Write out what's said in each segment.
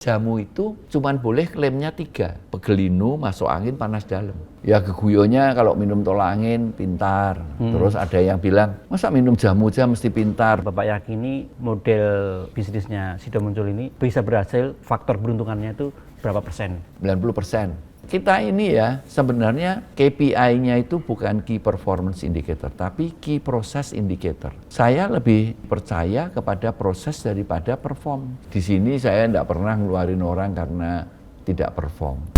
Jamu itu cuman boleh klaimnya 3, pegelinu, masuk angin, panas dalam. Ya geguyonnya kalau minum tolak angin pintar. Terus ada yang bilang, masa minum jamu aja mesti pintar. Bapak yakini model bisnisnya Sido Muncul ini bisa berhasil, faktor beruntungannya itu berapa persen? 90%. Kita ini ya sebenarnya KPI-nya itu bukan Key Performance Indicator, tapi Key Process Indicator. Saya lebih percaya kepada proses daripada perform. Di sini saya tidak pernah ngeluarin orang karena tidak perform.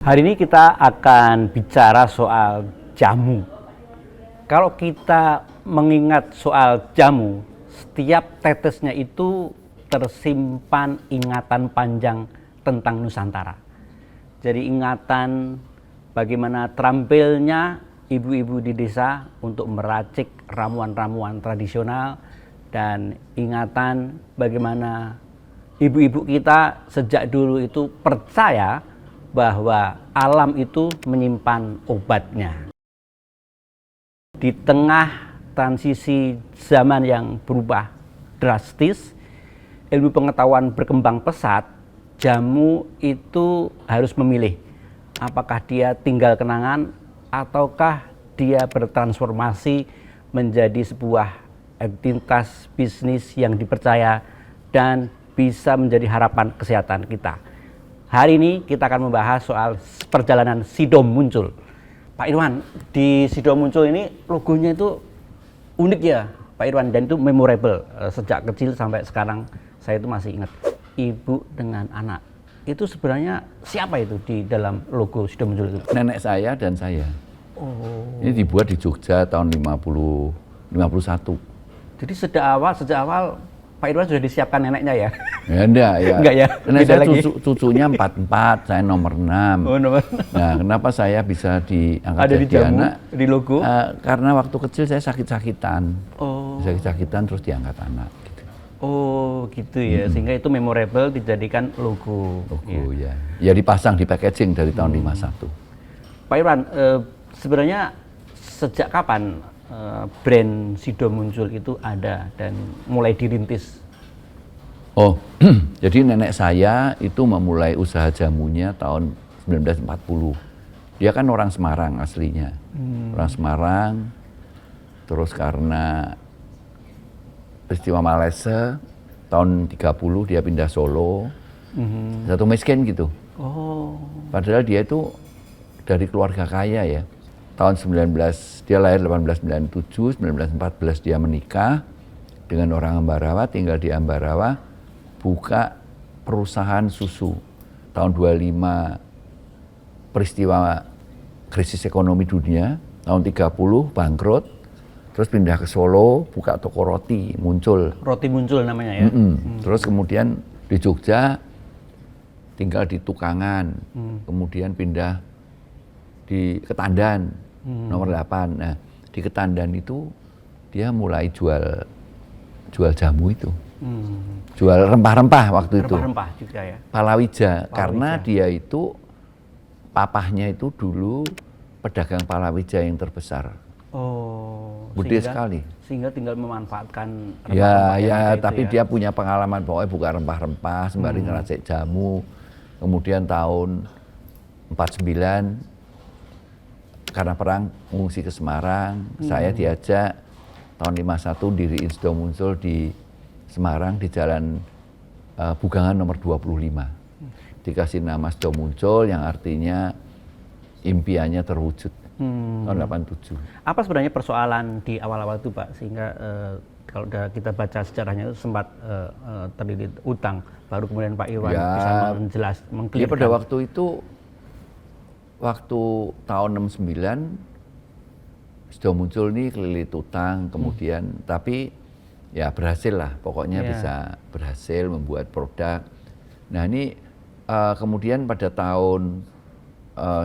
Hari ini kita akan bicara soal jamu. Kalau kita mengingat soal jamu, setiap tetesnya itu tersimpan ingatan panjang tentang Nusantara. Jadi ingatan bagaimana terampilnya ibu-ibu di desa untuk meracik ramuan-ramuan tradisional, dan ingatan bagaimana ibu-ibu kita sejak dulu itu percaya bahwa alam itu menyimpan obatnya. Di tengah transisi zaman yang berubah drastis, ilmu pengetahuan berkembang pesat, jamu itu harus memilih apakah dia tinggal kenangan ataukah dia bertransformasi menjadi sebuah entitas bisnis yang dipercaya dan bisa menjadi harapan kesehatan kita. Hari ini kita akan membahas soal perjalanan Sido Muncul. Pak Irwan, di Sido Muncul ini logonya itu unik ya Pak Irwan, dan itu memorable. Sejak kecil sampai sekarang saya itu masih ingat, ibu dengan anak. Itu sebenarnya siapa itu di dalam logo Sido Muncul itu? Nenek saya dan saya. Oh. Ini dibuat di Jogja tahun 51. Jadi sejak awal Pak Irwan sudah disiapkan neneknya ya? Ya enggak ya. Enggak ya? Nenek saya cucunya 44, saya nomor 6. Oh, nomor. Nah, kenapa saya bisa diangkat Ada di jadi jamu, anak? di logo? Karena waktu kecil saya sakit-sakitan. Oh. Sakit-sakitan terus diangkat anak. Oh gitu ya, sehingga itu memorable dijadikan logo. Logo ya. Ya dipasang di packaging dari tahun 51. Pak Irwan, sebenarnya sejak kapan brand Sido Muncul itu ada dan mulai dirintis? Oh, jadi nenek saya itu memulai usaha jamunya tahun 1940. Dia kan orang Semarang aslinya. Orang Semarang, terus karena peristiwa Malaysia tahun 30 dia pindah Solo. Satu miskin gitu. Oh. Padahal dia itu dari keluarga kaya ya. Tahun dia lahir 1897, 1914 dia menikah dengan orang Ambarawa, tinggal di Ambarawa, buka perusahaan susu. Tahun 25 peristiwa krisis ekonomi dunia, tahun 30 bangkrut. Terus pindah ke Solo, buka toko roti, Muncul. Roti Muncul namanya ya? Terus kemudian di Jogja, tinggal di Tukangan. Kemudian pindah di Ketandan, nomor 8. Nah, di Ketandan itu dia mulai jual jamu itu. Jual rempah-rempah waktu itu. Rempah-rempah juga ya? Palawija, karena dia itu, papahnya itu dulu pedagang palawija yang terbesar. Oh, gede sekali. Sehingga tinggal memanfaatkan rempah-rempah tapi dia punya pengalaman pokoknya buka rempah-rempah sembari ngeracik jamu. Kemudian tahun 49 karena perang mengungsi ke Semarang, saya diajak tahun 51 diriin Sido Muncul di Semarang di Jalan Bugangan nomor 25. Dikasih nama Sido Muncul yang artinya impiannya terwujud. Tahun 87. Apa sebenarnya persoalan di awal-awal itu Pak, sehingga kalau kita baca sejarahnya itu sempat terlilit utang, baru kemudian Pak Irwan bisa mengklirkan. Ya pada waktu itu, waktu tahun 69, Sido Muncul ini kelilit utang, kemudian tapi ya berhasil lah, pokoknya bisa berhasil membuat produk. Nah ini kemudian pada tahun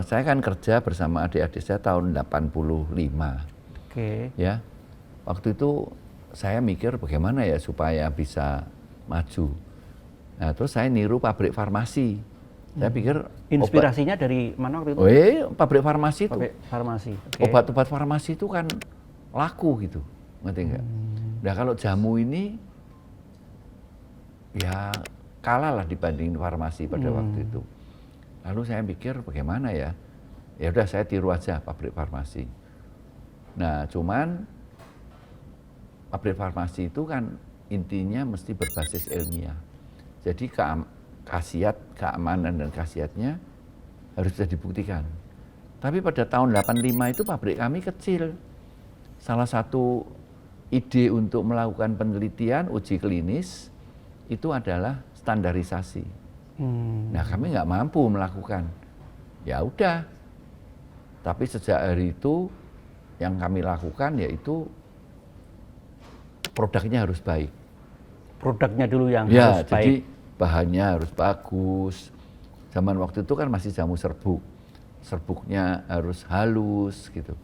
saya kan kerja bersama adik-adik saya tahun 85. Ya, waktu itu saya mikir bagaimana ya supaya bisa maju. Nah, terus saya niru pabrik farmasi. Saya pikir inspirasinya dari mana waktu itu? Pabrik farmasi itu. Pabrik farmasi. Obat-obat farmasi itu kan laku gitu, ngerti nggak? Nah kalau jamu ini ya kalah lah dibanding farmasi pada waktu itu. Lalu saya pikir bagaimana ya? Ya udah saya tiru aja pabrik farmasi. Nah cuman pabrik farmasi itu kan intinya mesti berbasis ilmiah. Jadi keamanan dan khasiatnya harus bisa dibuktikan. Tapi pada tahun 85 itu pabrik kami kecil. Salah satu ide untuk melakukan penelitian uji klinis itu adalah standarisasi. Nah kami nggak mampu melakukan. Ya udah. Tapi sejak hari itu yang kami lakukan yaitu produknya harus baik. Produknya dulu yang Ya, harus jadi baik. bahannya harus bagus. Zaman waktu itu kan masih jamu serbuk. Serbuknya harus halus gitu.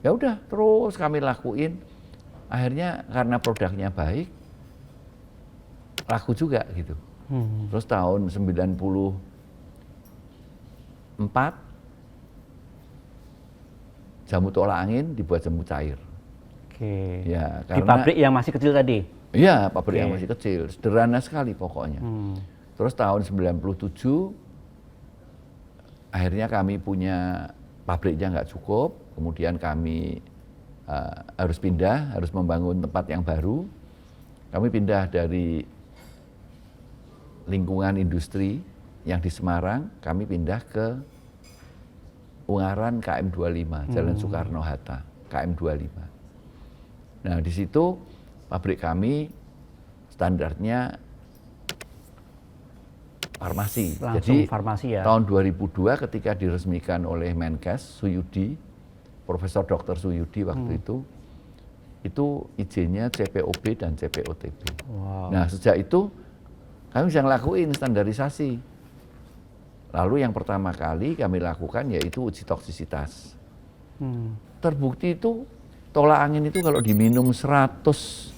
Ya udah, terus kami lakuin. Akhirnya karena produknya baik, laku juga gitu. Terus tahun 94 jamu tolak angin dibuat jamu cair. Oke. Ya, Di pabrik yang masih kecil tadi. Iya, pabrik yang masih kecil, sederhana sekali pokoknya. Terus tahun 97, akhirnya kami punya pabriknya nggak cukup, kemudian kami harus pindah, harus membangun tempat yang baru. Kami pindah dari lingkungan industri yang di Semarang, kami pindah ke Ungaran KM 25, Jalan Soekarno-Hatta, KM 25. Nah, di situ pabrik kami standarnya farmasi. Langsung Jadi farmasi ya. tahun 2002 ketika diresmikan oleh Menkes Suyudi, Profesor Dr. Suyudi waktu itu izinnya CPOB dan CPOTB. Wow. Nah, sejak itu kami bisa ngelakuin standarisasi. Lalu yang pertama kali kami lakukan yaitu uji toksisitas. Terbukti itu tolak angin itu kalau diminum 112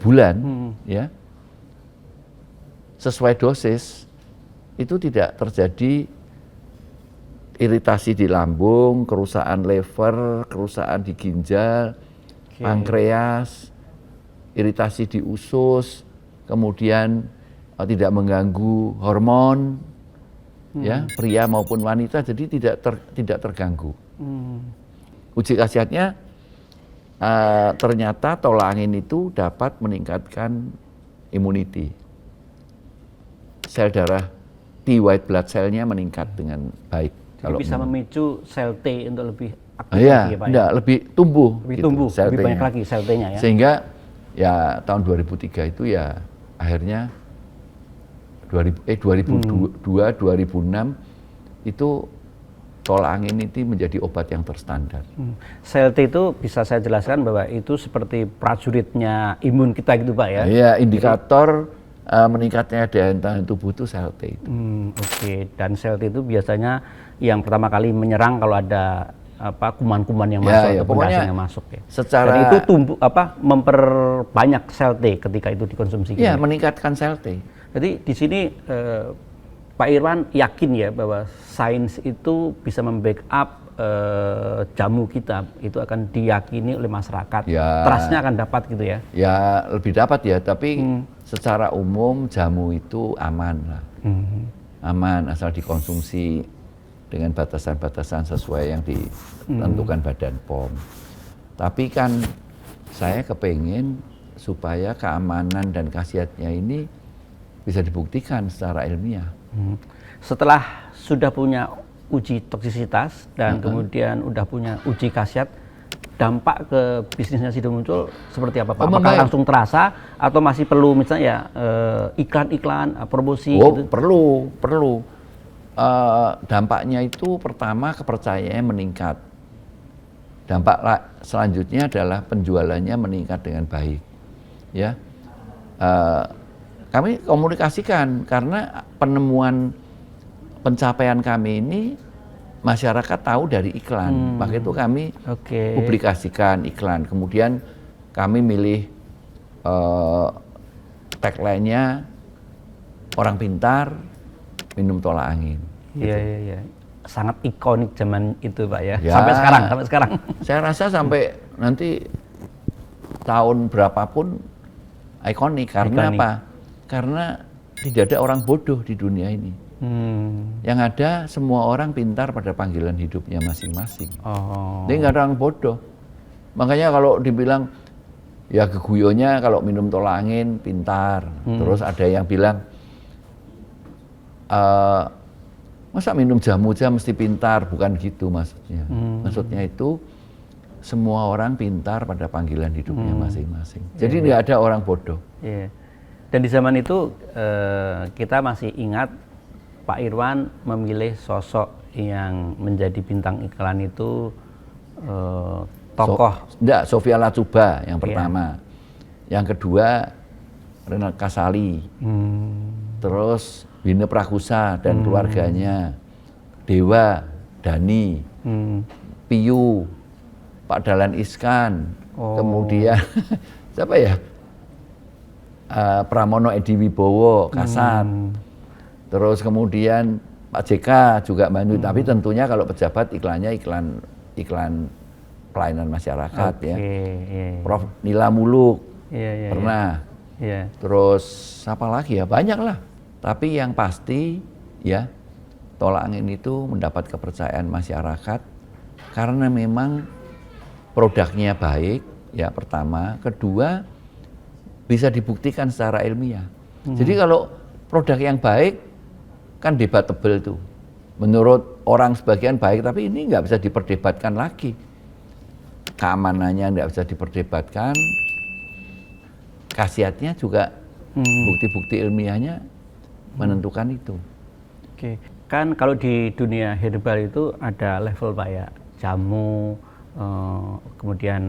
bulan, ya, sesuai dosis, itu tidak terjadi iritasi di lambung, kerusakan liver, kerusakan di ginjal, pankreas, iritasi di usus, kemudian tidak mengganggu hormon, ya, pria maupun wanita, jadi tidak terganggu. Uji khasiatnya ternyata tolak angin itu dapat meningkatkan immunity. Sel darah T white blood cell-nya meningkat dengan baik. Jadi bisa memicu sel T untuk lebih aktif ya, lagi ya Pak? enggak, lebih tumbuh. Lebih gitu, tumbuh, sel lebih T-nya. banyak lagi sel T-nya ya? Sehingga ya tahun 2003 itu ya akhirnya 2002, 2006 itu tolak angin itu menjadi obat yang terstandar. Sel T itu bisa saya jelaskan bahwa itu seperti prajuritnya imun kita gitu Pak ya? Iya, indikator meningkatnya daya tahan tubuh itu sel T itu. Oke, dan sel T itu biasanya yang pertama kali menyerang kalau ada kuman-kuman yang masuk atau pokoknya yang masuk ya. Secara dan itu memperbanyak sel T ketika itu dikonsumsi. Iya, meningkatkan sel T. Jadi di sini Pak Irwan yakin ya bahwa sains itu bisa membackup jamu kita, itu akan diyakini oleh masyarakat, Ya. trustnya akan dapat gitu ya? Ya lebih dapat ya, tapi secara umum jamu itu aman lah. Aman asal dikonsumsi dengan batasan-batasan sesuai yang ditentukan Badan POM. Tapi kan saya kepengen supaya keamanan dan khasiatnya ini bisa dibuktikan secara ilmiah. Setelah sudah punya uji toksisitas dan kemudian udah punya uji khasiat, dampak ke bisnisnya Sido Muncul seperti apa Pak? Apakah langsung terasa atau masih perlu misalnya iklan-iklan, promosi gitu? Perlu. Dampaknya itu pertama kepercayaannya meningkat. Dampak selanjutnya adalah penjualannya meningkat dengan baik. Ya, kami komunikasikan karena pencapaian kami ini masyarakat tahu dari iklan, maka itu kami publikasikan iklan. Kemudian kami milih tagline-nya orang pintar minum tolak angin. Iya. Sangat ikonik zaman itu Pak ya. Sampai sekarang. Saya rasa sampai nanti tahun berapapun ikonik. Karena Ikonik. apa? Karena tidak ada orang bodoh di dunia ini. Yang ada semua orang pintar pada panggilan hidupnya masing-masing. Oh. Jadi nggak ada orang bodoh. Makanya kalau dibilang ya geguyonnya kalau minum tolak angin pintar. Terus ada yang bilang masa minum jamu aja mesti pintar, bukan gitu maksudnya. Maksudnya itu semua orang pintar pada panggilan hidupnya masing-masing. Jadi nggak ada orang bodoh. Iya. Dan di zaman itu kita masih ingat Pak Irwan memilih sosok yang menjadi bintang iklan itu tokoh. Sofia Latjuba yang pertama. Yang kedua Renat Kasali. Terus Bine Prakusa dan keluarganya. Dewa, Dani, Piyu, Pak Dahlan Iskan. Kemudian siapa ya? Pramono Edi Wibowo, Kasat. Terus kemudian Pak JK juga bantu, tapi tentunya kalau pejabat iklannya iklan pelayanan masyarakat ya. Prof Nila Muluk pernah. Terus apa lagi ya? Banyak lah. Tapi yang pasti ya tolak angin itu mendapat kepercayaan masyarakat karena memang produknya baik ya pertama, kedua bisa dibuktikan secara ilmiah. Jadi kalau produk yang baik kan debatable tuh. Menurut orang sebagian baik, tapi ini nggak bisa diperdebatkan lagi. Keamanannya nggak bisa diperdebatkan. Khasiatnya juga bukti-bukti ilmiahnya menentukan itu. Oke, kan kalau di dunia herbal itu ada level Pak ya, jamu, kemudian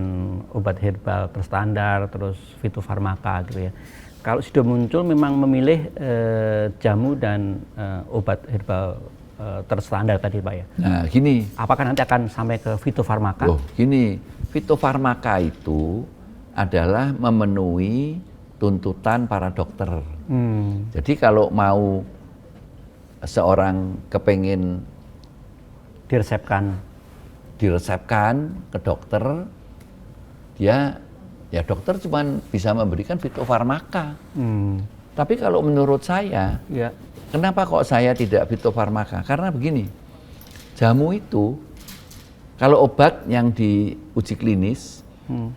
obat herbal terstandar, terus fitofarmaka gitu ya. Kalau sudah muncul memang memilih jamu dan obat herbal terstandar tadi Pak ya. Nah gini. Apakah nanti akan sampai ke fitofarmaka? Oh gini, fitofarmaka itu adalah memenuhi tuntutan para dokter. Jadi kalau mau seorang kepengin diresepkan ke dokter, dia ya dokter cuma bisa memberikan fitofarmaka. Tapi kalau menurut saya, kenapa kok saya tidak fitofarmaka? Karena begini, jamu itu kalau obat yang diuji klinis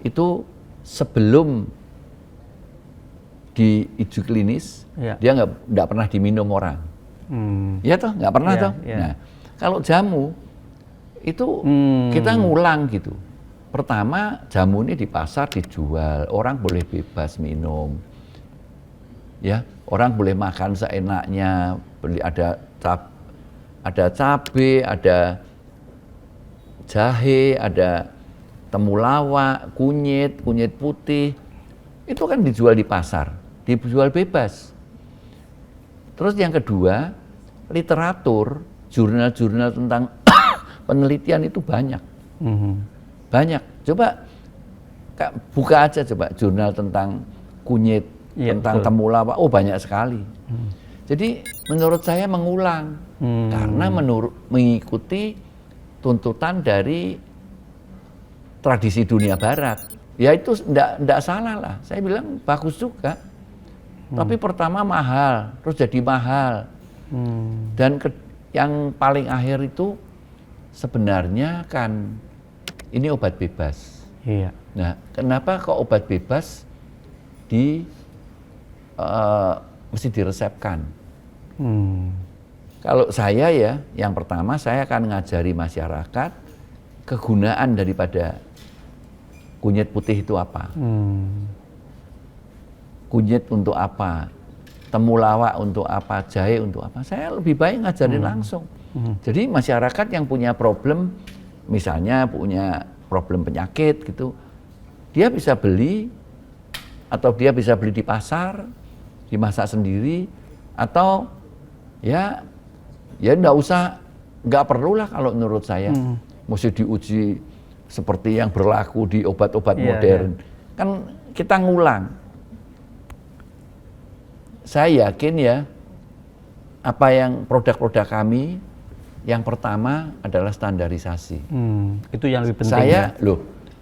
itu sebelum diuji klinis dia nggak pernah diminum orang. Ya toh nggak pernah toh. Nah kalau jamu itu kita ngulang gitu. Pertama, jamu ini di pasar dijual, orang boleh bebas minum. Ya, orang boleh makan seenaknya, beli ada cabe, ada jahe, ada temulawak, kunyit putih. Itu kan dijual di pasar, dijual bebas. Terus yang kedua, literatur, jurnal-jurnal tentang penelitian itu banyak. Banyak. Coba buka aja coba jurnal tentang kunyit, tentang temulawak. Oh banyak sekali. Jadi menurut saya mengulang karena mengikuti tuntutan dari tradisi dunia barat. Ya itu enggak salah lah. Saya bilang bagus juga. Tapi pertama mahal, terus jadi mahal. Dan yang paling akhir itu sebenarnya kan ini obat bebas. Iya. Nah, kenapa kok obat bebas mesti diresepkan? Kalau saya ya, yang pertama saya akan ngajari masyarakat kegunaan daripada kunyit putih itu apa. Kunyit untuk apa? Temulawak untuk apa? Jahe untuk apa? Saya lebih baik ngajarin langsung. Jadi masyarakat yang punya problem, misalnya punya problem penyakit gitu, dia bisa beli atau dia bisa beli di pasar, dimasak sendiri, atau ya nggak perlu lah kalau menurut saya, mesti diuji seperti yang berlaku di obat-obat modern. Kan kita ngulang. Saya yakin ya, apa yang produk-produk kami, yang pertama adalah standarisasi. Itu yang lebih penting. Saya,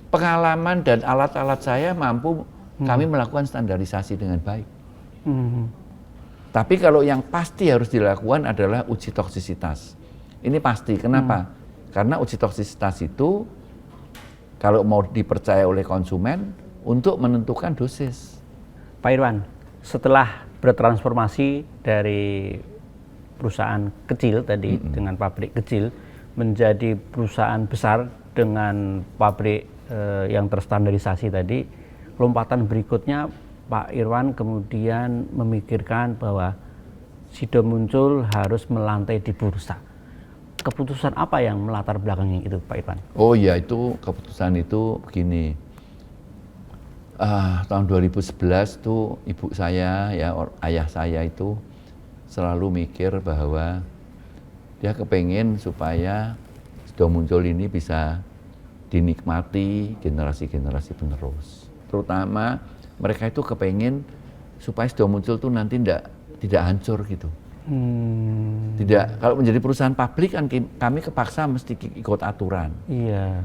pengalaman dan alat-alat saya mampu kami melakukan standarisasi dengan baik. Tapi kalau yang pasti harus dilakukan adalah uji toksisitas. Ini pasti. Kenapa? Karena uji toksisitas itu kalau mau dipercaya oleh konsumen untuk menentukan dosis. Pak Irwan, setelah bertransformasi dari perusahaan kecil tadi dengan pabrik kecil menjadi perusahaan besar dengan pabrik yang terstandarisasi tadi, lompatan berikutnya Pak Irwan kemudian memikirkan bahwa Sido Muncul harus melantai di bursa. Keputusan apa yang melatar belakangi itu, Pak Irwan? Oh iya, itu keputusan itu begini. Tahun 2011 tuh ibu saya, ya ayah saya itu selalu mikir bahwa dia kepengen supaya Sido Muncul ini bisa dinikmati generasi-generasi penerus. Terutama mereka itu kepengen supaya Sido Muncul tuh nanti tidak hancur gitu. Tidak, kalau menjadi perusahaan publik kan kami kepaksa mesti ikut aturan,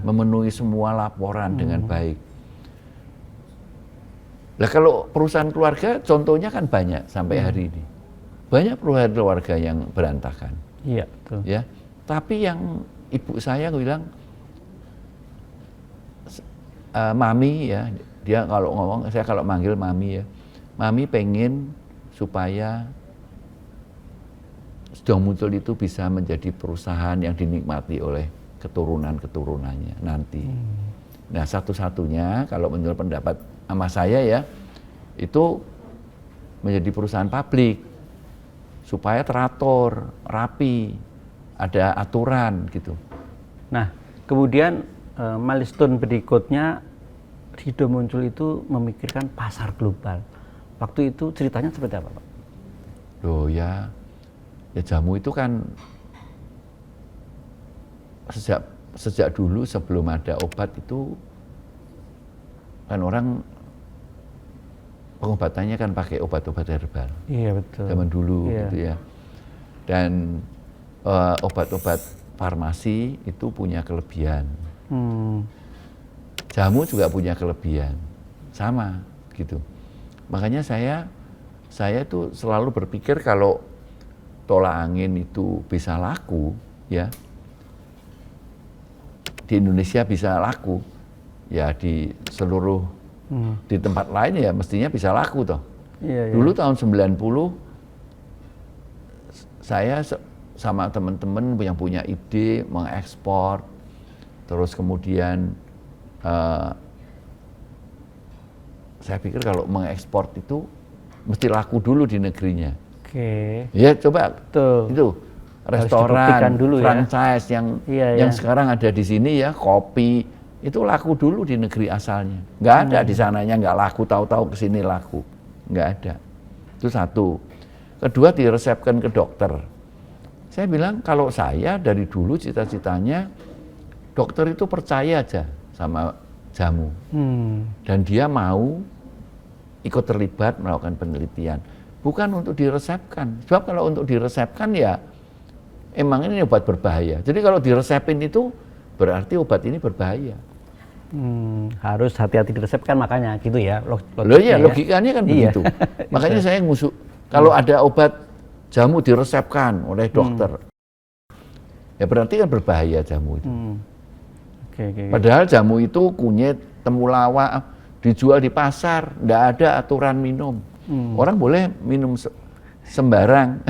memenuhi semua laporan dengan baik. Nah kalau perusahaan keluarga contohnya kan banyak sampai hari ini, banyak perusahaan keluarga yang berantakan. Iya, betul. Ya, tapi yang ibu saya bilang, mami ya, dia kalau ngomong, saya kalau manggil mami ya, mami pengen supaya Sido Muncul itu bisa menjadi perusahaan yang dinikmati oleh keturunan-keturunannya nanti. Nah satu-satunya kalau menurut pendapat sama saya ya, itu menjadi perusahaan publik supaya teratur, rapi, ada aturan gitu. Nah kemudian milestone berikutnya Sido Muncul itu memikirkan pasar global. Waktu itu ceritanya seperti apa, Pak? Loh ya jamu itu kan sejak dulu sebelum ada obat itu kan orang pengobatannya kan pakai obat-obat herbal. Iya betul. Zaman dulu gitu ya. Dan obat-obat farmasi itu punya kelebihan. Jamu juga punya kelebihan, sama gitu. Makanya saya tuh selalu berpikir kalau tolak angin itu bisa laku, ya di Indonesia bisa laku, ya di seluruh di tempat lain ya mestinya bisa laku toh. Dulu tahun 90 saya sama teman-teman yang punya ide mengekspor, terus kemudian saya pikir kalau mengekspor itu mesti laku dulu di negerinya. Ya coba itu restoran, dulu franchise ya. yang sekarang ada di sini ya, kopi itu laku dulu di negeri asalnya. Nggak ada di sananya nggak laku, tahu-tahu ke sini laku, nggak ada. Itu satu. Kedua, diresepkan ke dokter. Saya bilang kalau saya dari dulu cita-citanya dokter itu percaya aja sama jamu, dan dia mau ikut terlibat melakukan penelitian. Bukan untuk diresepkan. Sebab kalau untuk diresepkan ya emang ini obat berbahaya. Jadi kalau diresepin itu berarti obat ini berbahaya. Harus hati-hati diresepkan, makanya gitu ya. Logikanya kan begitu. Makanya saya ngusuk kalau ada obat jamu diresepkan oleh dokter, ya berarti kan berbahaya jamu itu. Padahal jamu itu kunyit, temulawak dijual di pasar, enggak ada aturan minum. Orang boleh minum sembarang.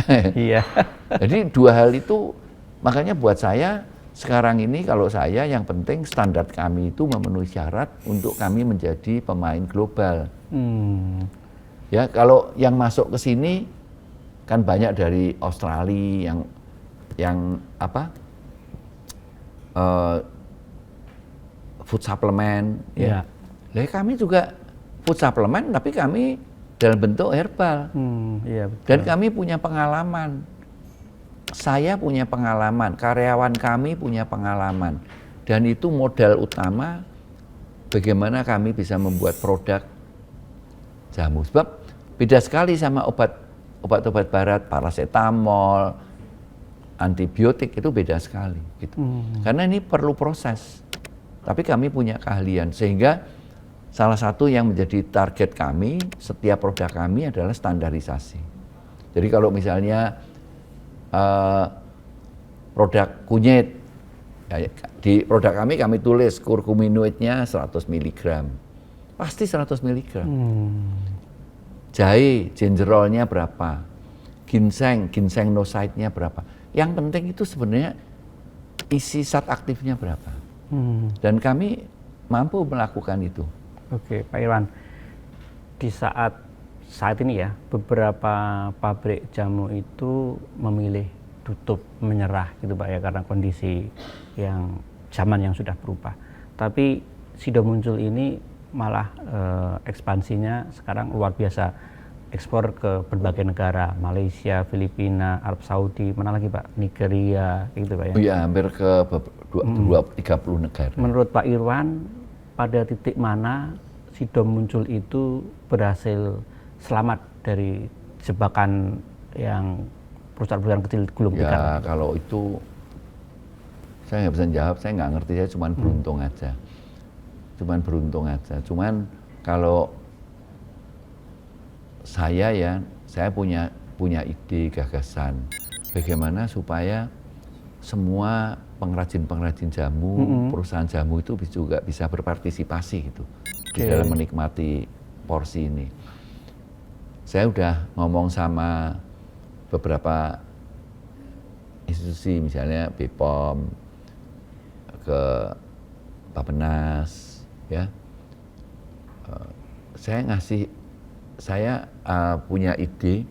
Jadi dua hal itu, makanya buat saya sekarang ini kalau saya yang penting standar kami itu memenuhi syarat untuk kami menjadi pemain global. Ya kalau yang masuk ke sini kan banyak dari Australia yang apa food supplement. Ya. Kami juga food supplement tapi kami dalam bentuk herbal. Dan kami punya pengalaman. Saya punya pengalaman, karyawan kami punya pengalaman. Dan itu modal utama bagaimana kami bisa membuat produk jamu. Sebab beda sekali sama obat-obat barat, paracetamol, antibiotik itu beda sekali gitu. Karena ini perlu proses. Tapi kami punya keahlian, sehingga salah satu yang menjadi target kami, setiap produk kami adalah standarisasi. Jadi kalau misalnya produk kunyit, di produk kami tulis kurkuminoidnya 100 mg, pasti 100 mg. Jahe, gingerolnya berapa, ginseng noside-nya berapa. Yang penting itu sebenarnya isi zat aktifnya berapa. Dan kami mampu melakukan itu. Oke, Pak Irwan, di saat ini ya, beberapa pabrik jamu itu memilih tutup, menyerah gitu Pak ya, karena kondisi yang zaman yang sudah berubah. Tapi Sido Muncul ini malah ekspansinya sekarang luar biasa, ekspor ke berbagai negara, Malaysia, Filipina, Arab Saudi, mana lagi Pak, Nigeria, gitu Pak ya? Iya, hampir ke 30 negara. Menurut Pak Irwan, pada titik mana Sido Muncul itu berhasil selamat dari jebakan yang perusahaan-perusahaan kecil gulung tikar? Ya kalau itu saya nggak bisa jawab, saya nggak ngerti, saya cuman beruntung aja. Cuman kalau saya punya ide, gagasan bagaimana supaya semua pengrajin jamu, perusahaan jamu itu juga bisa berpartisipasi gitu di dalam menikmati porsi ini. Saya udah ngomong sama beberapa institusi, misalnya BPOM, ke Bappenas, ya. Saya punya ide.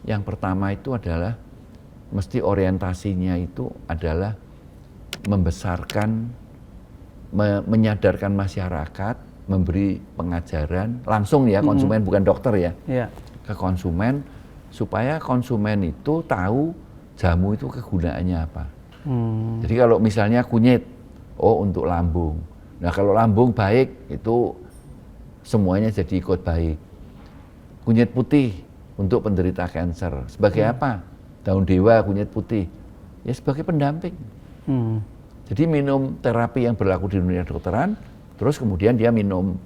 Yang pertama itu adalah mesti orientasinya itu adalah membesarkan, menyadarkan masyarakat, memberi pengajaran langsung ya, konsumen bukan dokter ya, ke konsumen, supaya konsumen itu tahu jamu itu kegunaannya apa. Jadi kalau misalnya kunyit, oh untuk lambung. Nah kalau lambung baik itu semuanya jadi ikut baik. Kunyit putih untuk penderita kanker. Sebagai apa? Daun dewa, kunyit putih. Ya sebagai pendamping. Jadi minum terapi yang berlaku di dunia kedokteran, terus kemudian dia minum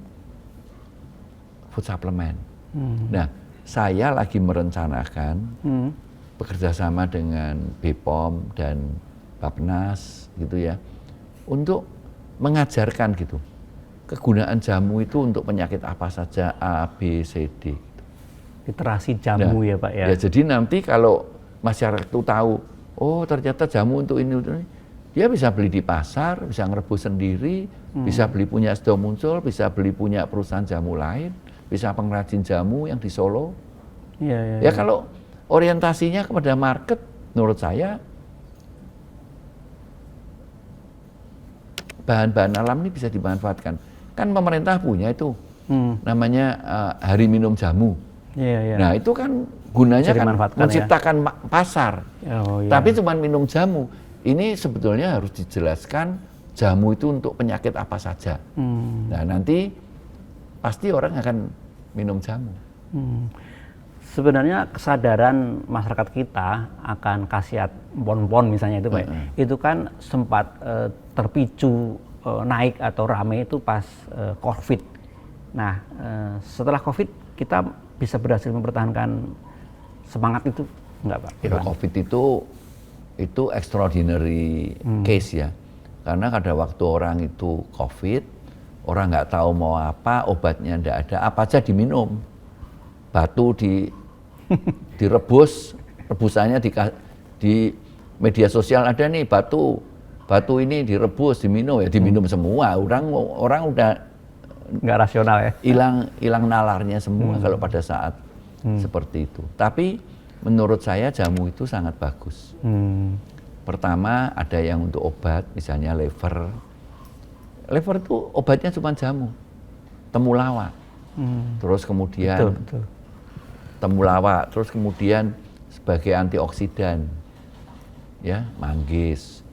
food supplement. Nah, saya lagi merencanakan bekerja sama dengan BPOM dan Bappenas gitu ya, untuk mengajarkan gitu kegunaan jamu itu untuk penyakit apa saja, A, B, C, D. Literasi jamu ya Pak ya. Ya jadi nanti kalau masyarakat itu tahu, oh ternyata jamu untuk ini, dia bisa beli di pasar, bisa ngerebus sendiri, bisa beli punya Sido Muncul, bisa beli punya perusahaan jamu lain, bisa pengrajin jamu yang di Solo. Ya kalau orientasinya kepada market, menurut saya bahan-bahan alam ini bisa dimanfaatkan. Kan pemerintah punya itu, namanya Hari Minum Jamu. Nah itu kan gunanya kan menciptakan pasar. Tapi cuma minum jamu. Ini sebetulnya harus dijelaskan jamu itu untuk penyakit apa saja. Nah nanti pasti orang akan minum jamu. Sebenarnya kesadaran masyarakat kita akan khasiat pon-pon misalnya itu Pak, itu kan sempat terpicu naik atau rame itu pas COVID. Nah setelah COVID kita bisa berhasil mempertahankan semangat itu enggak Pak? COVID itu extraordinary case ya, karena pada waktu orang itu COVID, orang nggak tahu mau apa, obatnya nggak ada, apa aja diminum. Batu direbus, rebusannya di media sosial ada nih batu ini direbus, diminum ya, diminum semua. Orang udah nggak rasional ya, hilang nalarnya semua kalau pada saat seperti itu. Tapi menurut saya jamu itu sangat bagus. Pertama ada yang untuk obat, misalnya liver itu obatnya cuma jamu, temulawak. Terus kemudian temulawak, terus kemudian sebagai antioksidan, ya manggis,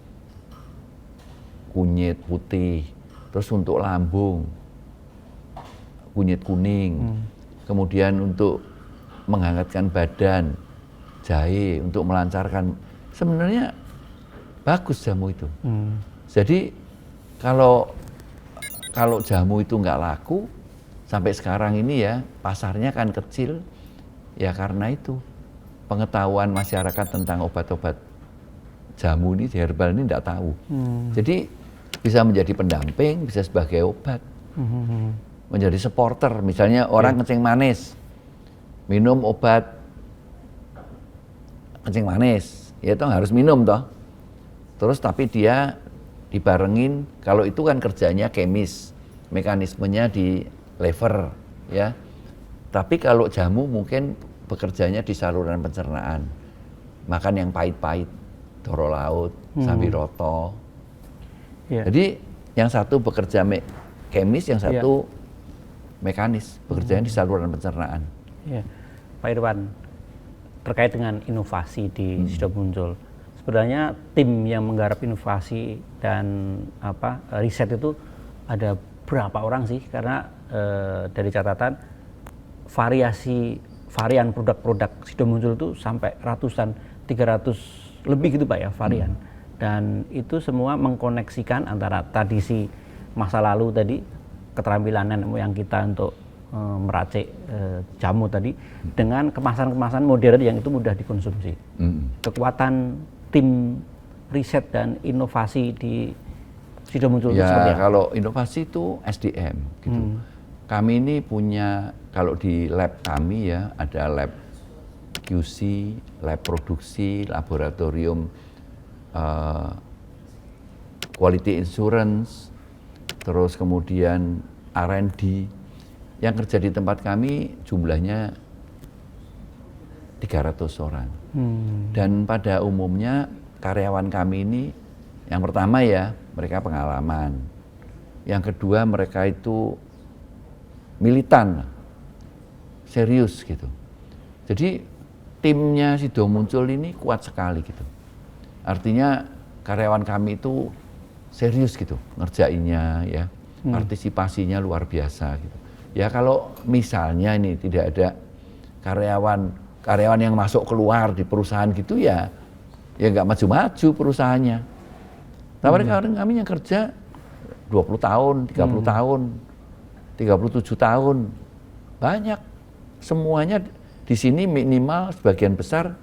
kunyit putih, terus untuk lambung, kunyit kuning, kemudian untuk menghangatkan badan, jahe untuk melancarkan. Sebenarnya bagus jamu itu. Jadi kalau kalau jamu itu nggak laku, sampai sekarang ini ya pasarnya kan kecil, ya karena itu pengetahuan masyarakat tentang obat-obat jamu ini, herbal ini nggak tahu. Jadi bisa menjadi pendamping, bisa sebagai obat, menjadi supporter. Misalnya orang kencing manis, minum obat kencing manis, ya itu harus minum toh. Terus tapi dia dibarengin, kalau itu kan kerjanya kemis, mekanismenya di lever, ya. Tapi kalau jamu mungkin bekerjanya di saluran pencernaan, makan yang pahit-pahit, doro laut, sambiroto. Jadi yang satu bekerja kemis, yang satu mekanis, bekerjanya di saluran pencernaan. Pak Irwan, terkait dengan inovasi di Sido Muncul, sebenarnya tim yang menggarap inovasi dan riset itu ada berapa orang sih? Karena dari catatan varian produk-produk Sido Muncul itu sampai ratusan, 300 lebih gitu Pak ya varian. Dan itu semua mengkoneksikan antara tradisi masa lalu tadi, keterampilan nenek moyang kita untuk meracik jamu tadi, dengan kemasan-kemasan modern yang itu mudah dikonsumsi. Kekuatan tim riset dan inovasi di Sido Muncul itu seperti apa? Kalau inovasi itu SDM gitu. Kami ini punya, kalau di lab kami ya, ada lab QC, lab produksi, laboratorium quality insurance, terus kemudian R&D. Yang kerja di tempat kami jumlahnya 300 orang. Dan pada umumnya karyawan kami ini, yang pertama ya mereka pengalaman, yang kedua mereka itu militan, serius gitu. Jadi timnya Sido Muncul ini kuat sekali gitu. Artinya karyawan kami itu serius gitu ngerjainnya ya, partisipasinya luar biasa gitu. Ya kalau misalnya ini tidak ada karyawan yang masuk keluar di perusahaan gitu ya nggak maju-maju perusahaannya. Tapi karyawan kami yang kerja 20 tahun, 30 tahun, 37 tahun, banyak. Semuanya di sini minimal sebagian besar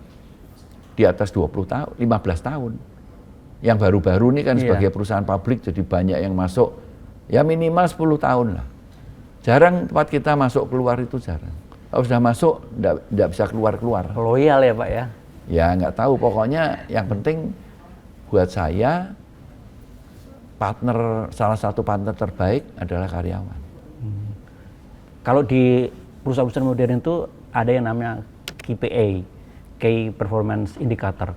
di atas 20 tahun, 15 tahun. Yang baru-baru ini kan sebagai perusahaan publik jadi banyak yang masuk, ya minimal 10 tahun lah. Jarang tempat kita masuk keluar itu jarang. Kalau sudah masuk, enggak bisa keluar-keluar. Loyal ya Pak ya? Ya nggak tahu, pokoknya yang penting buat saya, salah satu partner terbaik adalah karyawan. Kalau di perusahaan-perusahaan modern itu ada yang namanya KPI, Key Performance Indicator.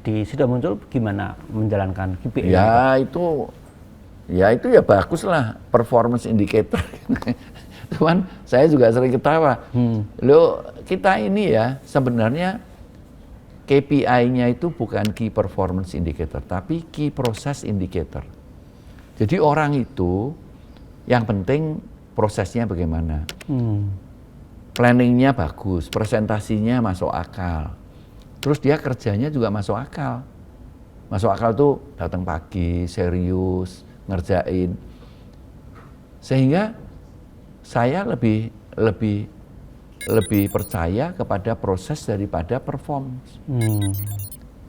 Di Sido Muncul gimana menjalankan KPI? Ya itu ya bagus lah, performance indicator. Cuman saya juga sering ketawa. Loh, kita ini ya sebenarnya KPI-nya itu bukan Key Performance Indicator, tapi Key Process Indicator. Jadi orang itu yang penting prosesnya bagaimana. Planningnya bagus, presentasinya masuk akal. Terus dia kerjanya juga masuk akal. Masuk akal tuh datang pagi, serius, ngerjain. Sehingga saya lebih percaya kepada proses daripada performance.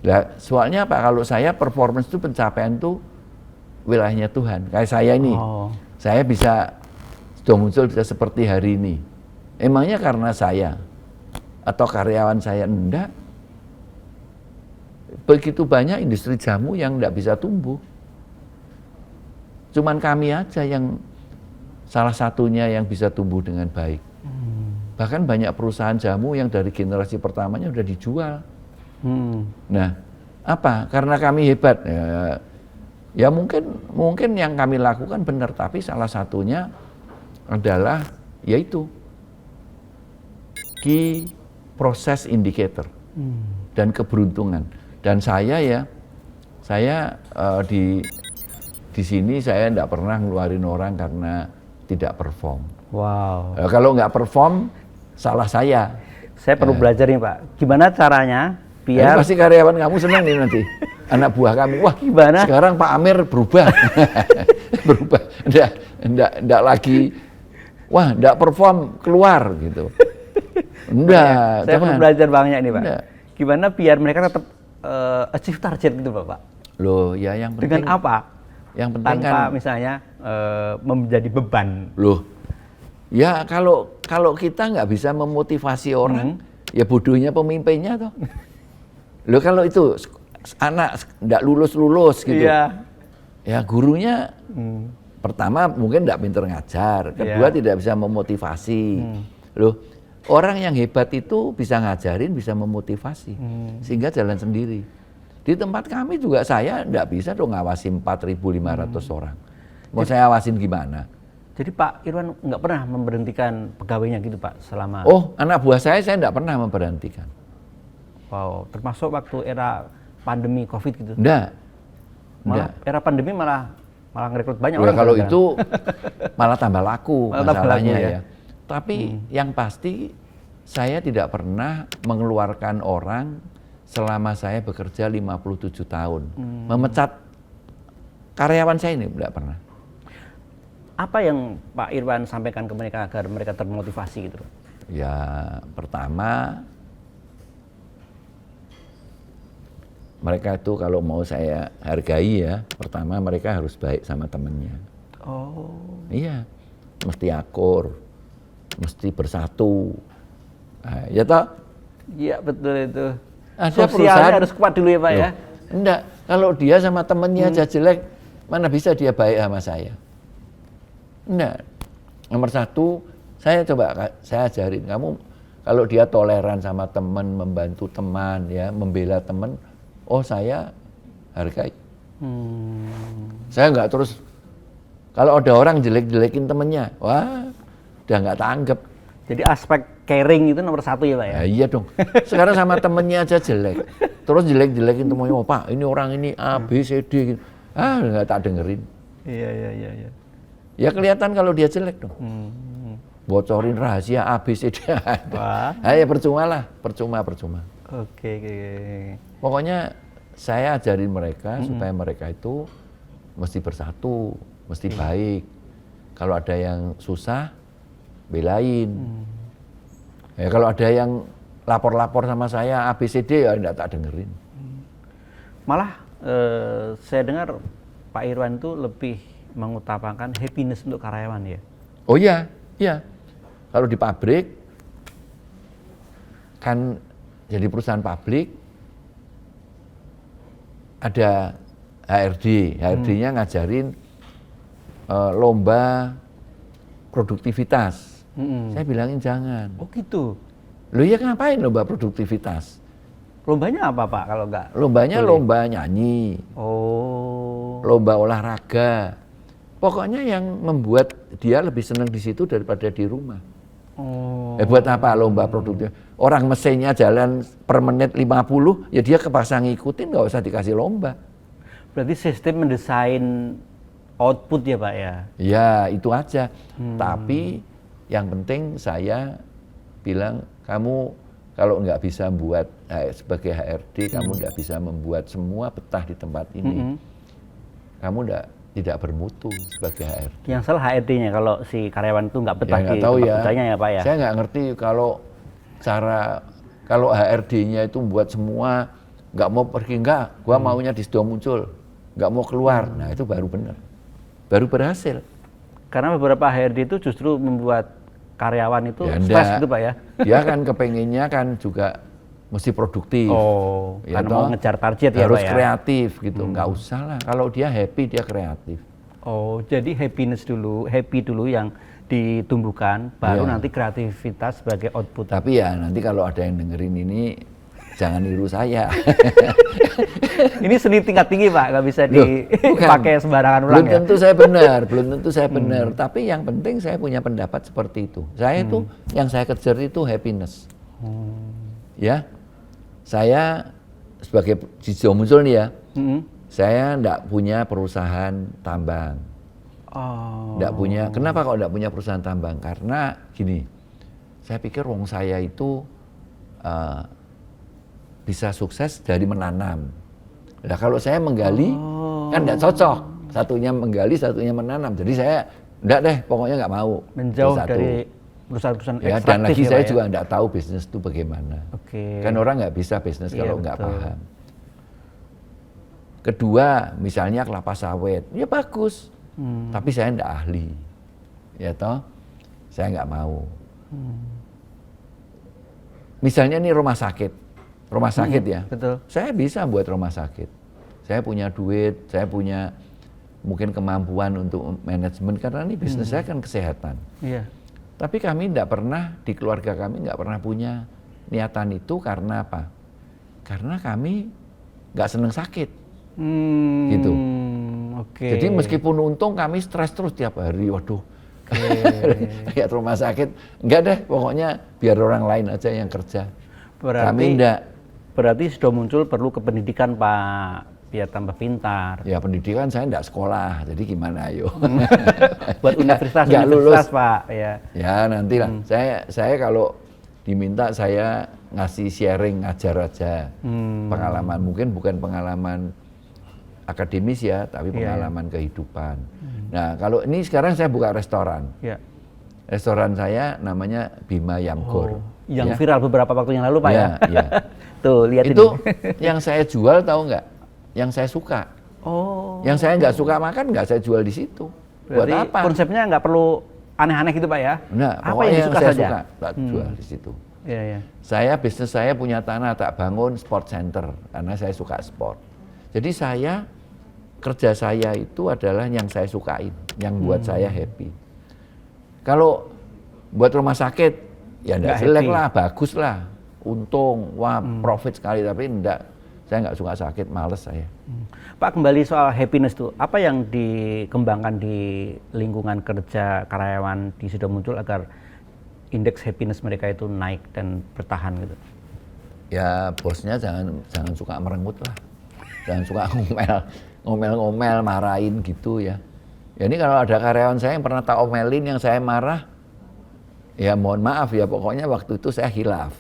Nah, soalnya apa? Kalau saya performance itu pencapaian itu wilayahnya Tuhan. Kayak saya ini, saya bisa Sido Muncul bisa seperti hari ini. Emangnya karena saya atau karyawan saya? Enggak. Begitu banyak industri jamu yang enggak bisa tumbuh. Cuman kami aja yang salah satunya yang bisa tumbuh dengan baik. Bahkan banyak perusahaan jamu yang dari generasi pertamanya udah dijual. Nah, apa? Karena kami hebat. Ya mungkin yang kami lakukan benar, tapi salah satunya adalah yaitu Key Process Indicator dan keberuntungan. Dan saya di sini saya tidak pernah ngeluarin orang karena tidak perform. Wow. Kalau nggak perform, salah saya. Saya perlu belajar nih Pak. Gimana caranya biar pasti karyawan kamu senang nih nanti. Anak buah kami, wah gimana? Sekarang Pak Amir berubah. berubah, enggak lagi, wah enggak perform keluar gitu. Enggak, Saya perlu belajar banyak nih Pak. Enggak. Gimana biar mereka tetap achieve target gitu Pak? Loh, ya yang penting. Dengan apa? Yang penting Tanpa kan, misalnya menjadi beban. loh, ya kalau kita nggak bisa memotivasi orang, ya bodohnya pemimpinnya toh. Loh kalau itu anak nggak lulus gitu, Iya. ya gurunya pertama mungkin nggak pinter ngajar, kedua Iya. tidak bisa memotivasi. Loh, orang yang hebat itu bisa ngajarin, bisa memotivasi, sehingga jalan sendiri. Di tempat kami juga saya nggak bisa dong ngawasi 4.500 orang. Mau saya awasin gimana? Jadi Pak Irwan nggak pernah memberhentikan pegawainya gitu Pak selama. Oh, anak buah saya nggak pernah memberhentikan. Wow, termasuk waktu era pandemi COVID gitu. Enggak. Malah era pandemi malah ngerekrut banyak Ya, orang. kalau kan? itu malah tambah laku Malah tambah masalahnya laku, ya. Tapi yang pasti saya tidak pernah mengeluarkan orang selama saya bekerja 57 tahun. Memecat karyawan saya ini tidak pernah. Apa yang Pak Irwan sampaikan ke mereka agar mereka termotivasi gitu? Ya, pertama mereka itu kalau mau saya hargai ya, pertama mereka harus baik sama temennya. Oh. Iya, mesti akur, mesti bersatu. Nah, ya toh? Iya betul itu. Ada Sosialnya perusahaan harus kuat dulu ya Pak ya. Enggak, kalau dia sama temennya aja jelek, mana bisa dia baik sama saya? Enggak. Nomor satu, saya ajarin kamu, kalau dia toleran sama teman, membantu teman, ya, membela teman, oh saya hargai. Saya enggak terus, kalau ada orang jelek-jelekin temennya, wah, udah enggak tanggap. Jadi aspek caring itu nomor satu ya Pak ya. Ya, iya dong. Sekarang sama temennya aja jelek, terus jelek-jelekin temennya, oh Pak, ini orang ini A, B, C, D, gitu. Ah, enggak tak dengerin. Iya. Ya kelihatan kalau dia jelek dong. Bocorin rahasia A, B, C, D. Wah. Nah, ya percuma lah, percuma. Oke. Pokoknya saya ajarin mereka supaya mereka itu mesti bersatu, mesti baik. Kalau ada yang susah, belain. Ya kalau ada yang lapor-lapor sama saya A, B, C, D, ya enggak tak dengerin. Malah saya dengar Pak Irwan itu lebih mengutamakan happiness untuk karyawan ya. Oh iya. Kalau di pabrik, kan jadi perusahaan pabrik, ada HRD. HRD-nya ngajarin lomba produktivitas. Saya bilangin jangan. Oh gitu. Loh ya ngapain lomba produktivitas? Lombanya apa Pak kalau enggak? Lombanya lomba nyanyi, Oh. lomba olahraga. Pokoknya yang membuat dia lebih senang di situ daripada di rumah. Oh. Buat apa lomba produktif? Orang mesinnya jalan per menit 50, ya dia kepaksa ngikutin, nggak usah dikasih lomba. Berarti sistem mendesain output ya Pak ya? Ya itu aja. Tapi yang penting saya bilang, kamu kalau nggak bisa buat sebagai HRD, kamu nggak bisa membuat semua betah di tempat ini. Kamu tidak bermutu sebagai HRD. Yang salah HRD-nya kalau si karyawan itu nggak betah Ya, nggak di tahu tempat ya. kerjanya ya Pak ya? Saya nggak ngerti kalau HRD-nya itu buat semua nggak mau pergi, gua maunya di situ muncul, nggak mau keluar. Nah itu baru benar, baru berhasil. Karena beberapa HRD itu justru membuat karyawan itu Ya, stres enggak. gitu Pak ya? Dia kan kepengennya kan juga mesti produktif. Oh, Ya karena toh, mau ngejar target ya harus Pak ya? kreatif gitu, nggak usah lah. Kalau dia happy, dia kreatif. Oh, jadi happiness dulu, happy dulu yang ditumbuhkan, baru Iya. nanti kreativitas sebagai output. Tapi ya nanti kalau ada yang dengerin ini, jangan niru saya. Ini seni tingkat tinggi Pak, nggak bisa Loh, bukan. dipakai sembarangan Belum ulang ya? tentu saya benar, belum tentu saya benar. Tapi yang penting saya punya pendapat seperti itu. Saya itu, yang saya kejar itu happiness. Ya, saya sebagai Jijo muncul nih ya, saya enggak punya perusahaan tambang. Oh. Enggak punya. Kenapa kok enggak punya perusahaan tambang? Karena gini, saya pikir wong saya itu bisa sukses dari menanam. Nah kalau saya menggali, kan enggak cocok. Satunya menggali, satunya menanam. Jadi saya enggak deh, pokoknya nggak mau. Menjauh Satu. dari perusahaan-perusahaan Ya, ekstraktif dan lagi ya, saya Pak, ya? juga enggak tahu bisnis itu bagaimana. Oke. Kan orang nggak bisa bisnis Iya, kalau nggak betul. paham. Kedua, misalnya kelapa sawit, ya bagus. Tapi saya enggak ahli. Ya toh, saya nggak mau. Misalnya ini rumah sakit ya. Betul. Saya bisa buat rumah sakit. Saya punya duit, saya punya mungkin kemampuan untuk manajemen karena ini bisnis saya kan kesehatan. Iya. Tapi kami tidak pernah, di keluarga kami nggak pernah punya niatan itu karena apa? Karena kami nggak seneng sakit. Gitu. Oke. Jadi meskipun untung kami stres terus tiap hari, waduh. Lihat rumah sakit, enggak deh, pokoknya biar orang lain aja yang kerja. Kami enggak. Berarti sudah muncul perlu kependidikan, Pak, biar tambah pintar. Ya pendidikan saya enggak sekolah, jadi gimana ayo. Buat universitas, Nggak lulus. Pak, ya. Ya nantilah. Saya kalau diminta saya ngasih sharing, ngajar aja pengalaman. Mungkin bukan pengalaman akademis ya, tapi pengalaman kehidupan. Nah kalau ini sekarang saya buka restoran. Ya. Restoran saya namanya Bima Yamgor. Yang ya. viral beberapa waktu yang lalu, Pak, ya. Ya. Tuh, lihat Itu ini. yang saya jual tahu nggak? Yang saya suka. Oh. Yang saya nggak suka makan nggak saya jual di situ. Buat Berarti apa? konsepnya nggak perlu aneh-aneh gitu, Pak, ya? Nah, apa pokoknya yang disuka saya saja? suka tak jual di situ. Iya, iya. Bisnis saya punya tanah tak bangun sport center karena saya suka sport. Jadi kerja saya itu adalah yang saya sukain, yang buat saya happy. Kalau buat rumah sakit, ya enggak jelek lah, bagus lah, untung, wah profit sekali, tapi enggak, saya nggak suka sakit, males saya. Pak, kembali soal happiness tuh, apa yang dikembangkan di lingkungan kerja karyawan di Sudah Muncul agar indeks happiness mereka itu naik dan bertahan gitu? Ya bosnya jangan suka merenggut lah, jangan suka ngomel, marahin gitu ya. Ya ini kalau ada karyawan saya yang pernah tak omelin, yang saya marah, ya mohon maaf ya, pokoknya waktu itu saya hilaf.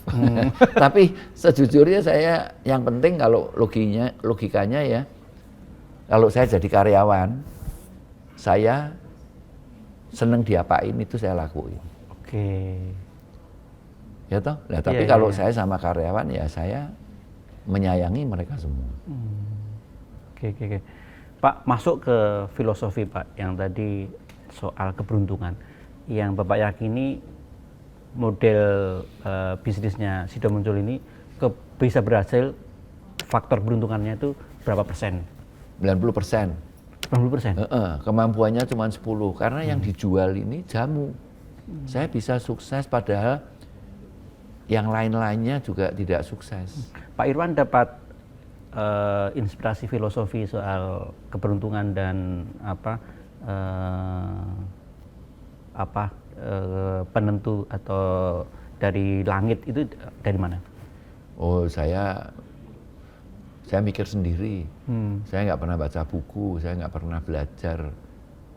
Tapi sejujurnya saya, yang penting kalau logikanya ya, kalau saya jadi karyawan, saya seneng diapain itu saya lakuin. Oke. Ya toh? Nah, tapi kalau saya sama karyawan ya saya menyayangi mereka semua. Oke. Pak, masuk ke filosofi, Pak, yang tadi soal keberuntungan. Yang Bapak yakini model bisnisnya Sudah Muncul ini bisa berhasil, faktor beruntungannya itu berapa persen? 90%. 90%? Kemampuannya cuma 10, karena yang dijual ini jamu. Saya bisa sukses padahal yang lain-lainnya juga tidak sukses. Pak Irwan dapat inspirasi filosofi soal keberuntungan dan penentu atau dari langit itu dari mana? Oh, saya mikir sendiri. Saya nggak pernah baca buku, saya nggak pernah belajar,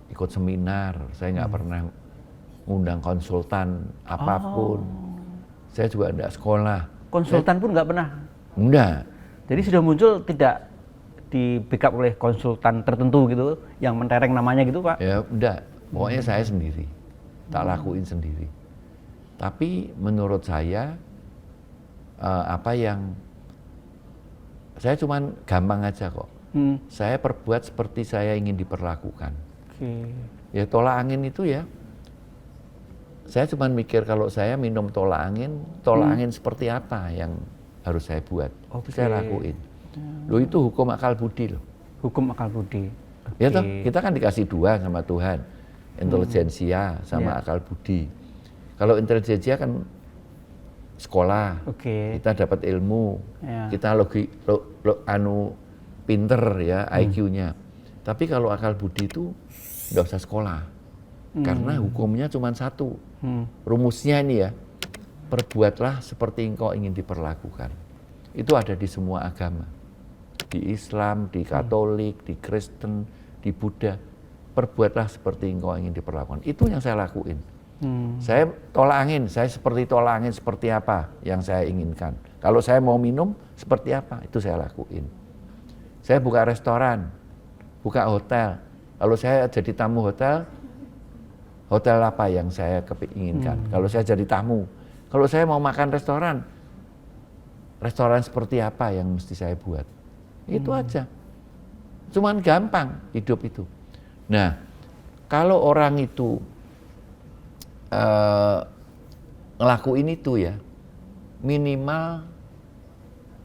ikut seminar, saya nggak pernah ngundang konsultan apapun. Saya juga enggak sekolah. Konsultan pun nggak pernah? Enggak. Jadi Sudah Muncul tidak di backup oleh konsultan tertentu gitu, yang mentereng namanya gitu, Pak? Ya enggak, pokoknya saya sendiri, tak lakuin sendiri. Tapi menurut saya, saya cuman gampang aja kok. Saya perbuat seperti saya ingin diperlakukan. Ya tolak angin itu ya, saya cuma mikir kalau saya minum tolak angin seperti apa yang harus saya buat. Itu saya lakuin. Loh itu hukum akal budi loh. Hukum akal budi. Ya toh, kita kan dikasih dua sama Tuhan. Intelijensia sama akal budi. Kalau intelijensia kan sekolah, kita dapat ilmu, kita pinter ya IQ-nya. Tapi kalau akal budi itu nggak usah sekolah. Karena hukumnya cuma satu. Rumusnya ini ya, perbuatlah seperti engkau ingin diperlakukan. Itu ada di semua agama. Di Islam, di Katolik, di Kristen, di Buddha. Perbuatlah seperti engkau ingin diperlakukan. Itu yang saya lakuin. Saya tolak angin, saya seperti tolak angin seperti apa yang saya inginkan. Kalau saya mau minum, seperti apa, itu saya lakuin. Saya buka restoran, buka hotel, Kalau saya jadi tamu hotel, hotel apa yang saya keinginkan? Kalau saya jadi tamu, kalau saya mau makan restoran, restoran seperti apa yang mesti saya buat? Itu aja. Cuman gampang hidup itu. Nah, kalau orang itu ngelakuin itu ya, minimal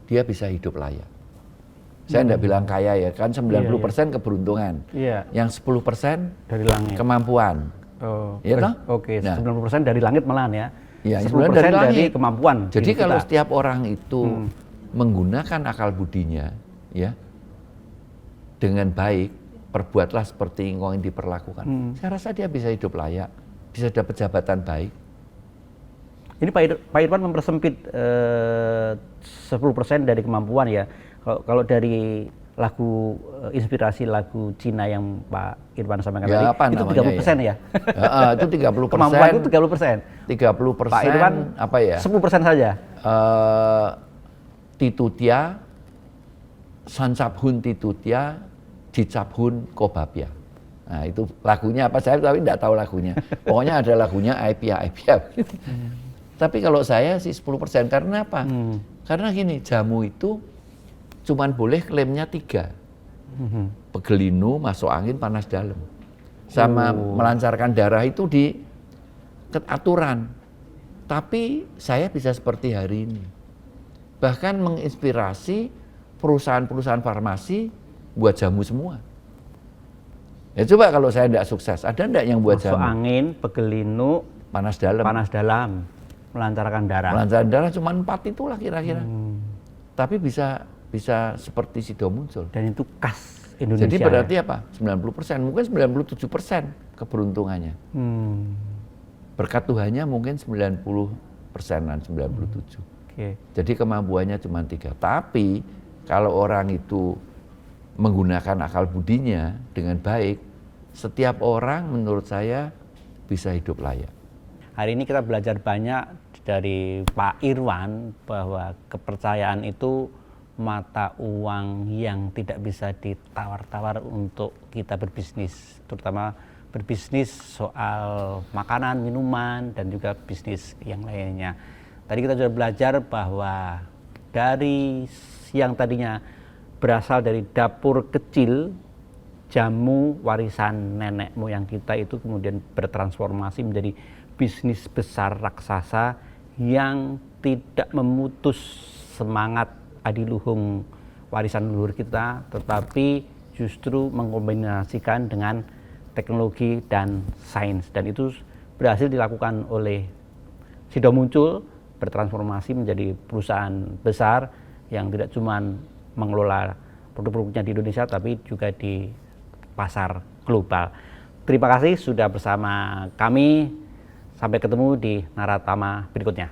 dia bisa hidup layak. Saya tidak bilang kaya ya, kan 90% keberuntungan. Iya. Yang 10% Dari langit. kemampuan. Oh, Iya toh? Oke, Nah. 90% dari langit malahan ya. Ya, 10% dari dari langit. kemampuan. Jadi diri kalau kita. setiap orang itu menggunakan akal budinya, ya, dengan baik, perbuatlah seperti engkau yang diperlakukan. Saya rasa dia bisa hidup layak, bisa dapat jabatan baik. Ini Pak Irwan mempersempit 10% dari kemampuan ya. Kalau dari lagu inspirasi lagu Cina yang Pak Irwan sampaikan Ya, tadi, apa itu namanya 30% ya. Itu 30%. Kemampuan itu 30%. 30% Pak Irwan apa ya? 10% saja. Titutia, sancabhun titutia, jicabhun kobabya. Nah itu lagunya apa saya tapi tidak tahu lagunya. Pokoknya ada lagunya Aipia. Tapi kalau saya sih 10%, karena apa? Karena gini, jamu itu cuman boleh klaimnya 3. Pegelinu, masuk angin, panas dalam. Sama melancarkan darah itu di aturan. Tapi saya bisa seperti hari ini. Bahkan menginspirasi perusahaan-perusahaan farmasi buat jamu semua. Ya coba kalau saya tidak sukses, ada enggak yang buat Masuk jamu? angin, pegelinu, Panas dalam. panas dalam, melancarkan darah. Melancarkan darah cuma 4 itulah kira-kira. Tapi bisa seperti Sido muncul. Dan itu khas Indonesia. Jadi berarti apa? 90%, mungkin 97% keberuntungannya. Berkat Tuhannya mungkin 90%-an, 97. Oke. Jadi kemampuannya cuma 3. Tapi kalau orang itu menggunakan akal budinya dengan baik, setiap orang menurut saya bisa hidup layak. Hari ini kita belajar banyak dari Pak Irwan bahwa kepercayaan itu mata uang yang tidak bisa ditawar-tawar untuk kita berbisnis, terutama berbisnis soal makanan, minuman, dan juga bisnis yang lainnya. Tadi kita sudah belajar bahwa dari yang tadinya berasal dari dapur kecil, jamu warisan nenek moyang kita itu kemudian bertransformasi menjadi bisnis besar raksasa yang tidak memutus semangat adiluhung warisan leluhur kita, tetapi justru mengkombinasikan dengan teknologi dan sains, dan itu berhasil dilakukan oleh Sido Muncul, bertransformasi menjadi perusahaan besar yang tidak cuma mengelola produk-produknya di Indonesia tapi juga di pasar global. Terima kasih sudah bersama kami. Sampai ketemu di Naratama berikutnya.